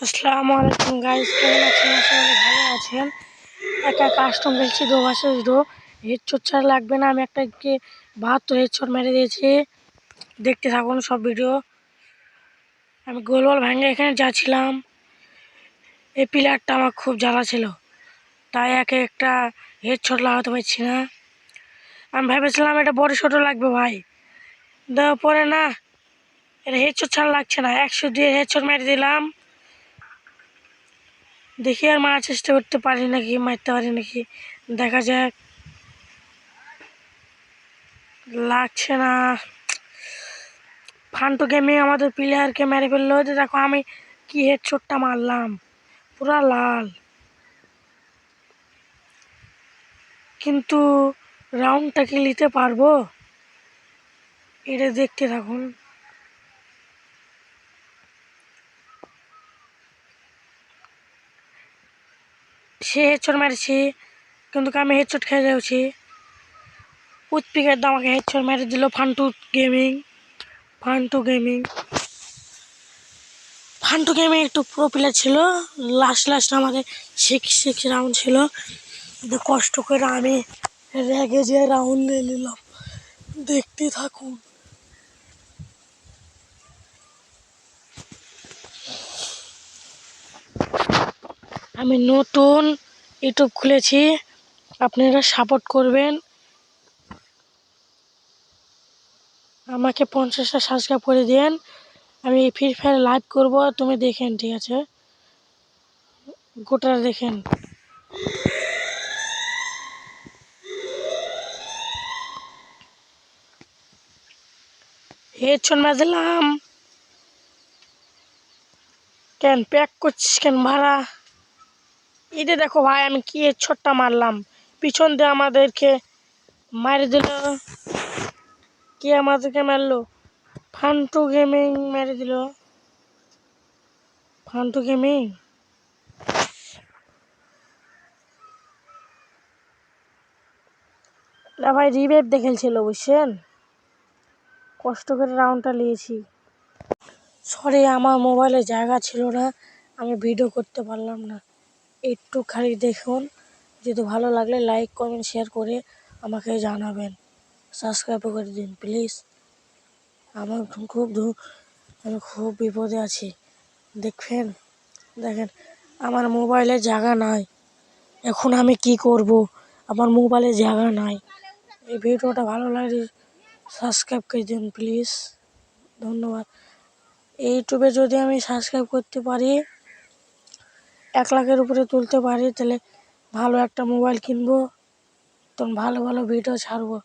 আসসালামু আলাইকুম গাইস, কেমন আছেন? আশা করি ভালো আছেন। একটা কাস্টম খেলছি 2 ভার্সেস 2। হেডশট ছাড়া লাগবে না, আমি একটাকে 72 হেডশট মেরে দিয়েছি। দেখতে থাকুন সব ভিডিও। আমি গোল বল ভাঙে এখানে যাচ্ছিলাম, এই প্লেয়ারটা আমার খুব জ্বালা ছিল, তাই একে একটা হেডশট লাগাতে পারছি না। আমি ভেবেছিলাম এটা বড় শটও লাগবে ভাই, দেওয়ার পরে না, এটা হেডশট ছাড়া লাগছে না। 100 দিয়ে হেডশট মেরে দিলাম। দেখি আর মারার চেষ্টা করতে পারি নাকি, মারতে পারি নাকি, দেখা যাক। লাগছে না। ফান্টু গেমিং আমাদের প্লেয়ারকে মেরে ফেললো। দেখো আমি কি হেডশটটা মারলাম, পুরা লাল। কিন্তু রাউন্ডটা কি নিতে পারবো, এটা দেখতে থাকুন। সে হেডশট মেরেছি, কিন্তু আমি হেডশট খেয়ে যাচ্ছি। উৎপিকের দাম আমাকে হেডশট মেরে দিল ফান্টু গেমিং। ফান্টু গেমিং ফান্টু গেমিং একটু প্রো প্লেয়ার ছিল। লাস্ট আমাদের 6 রাউন্ড ছিল। কষ্ট করে আমি রেগে যে রাউন্ড নিয়ে নিলাম, দেখতে থাকুন। আমি নতুন ইউটিউব খুলেছি, আপনারা সাপোর্ট করবেন। আমাকে 50টা সাবস্ক্রাইব করে দিন। আমি ফ্রি ফায়ার লাইভ করবো, তুমি দেখেন, ঠিক আছে? গোটা দেখেন। হেডশট মার দিলাম। কেন প্যাক করছিস কেন ভাড়া? এটা দেখো ভাই, আমি কি হেডশটটা মারলাম, পিছন দিয়ে আমাদেরকে মারি দিল। কে আমাদেরকে মারলো? ফান্টু গেমিং মেরে দিল। ফান্টু গেমিং না ভাই, রিভাইভ দেখেছিল বুঝছেন, কষ্ট করে রাউন্ডটা নিয়েছি। সরি, আমার মোবাইলে জায়গা ছিল না, আমি ভিডিও করতে পারলাম না। একটু খালি দেখুন, যদি ভালো লাগলে লাইক কমেন্ট শেয়ার করে আমাকে জানাবেন। সাবস্ক্রাইব করে দিন প্লিজ। আমার আমি খুব বিপদে আছি। দেখেন, আমার মোবাইলে জায়গা নাই, এখন আমি কি করব? আমার মোবাইলে জায়গা নাই। এই ভিডিওটা ভালো লাগলে সাবস্ক্রাইব করে দিন প্লিজ, ধন্যবাদ। ইউটিউবে যদি আমি সাবস্ক্রাইব করতে পারি, 1 লাখের উপরে তুলতে পারি, তাহলে ভালো একটা মোবাইল কিনবো, তখন ভালো ভালো ভিডিও ছাড়বো।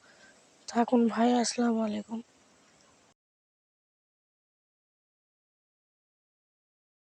থাকুন ভাই, আসসালামু আলাইকুম।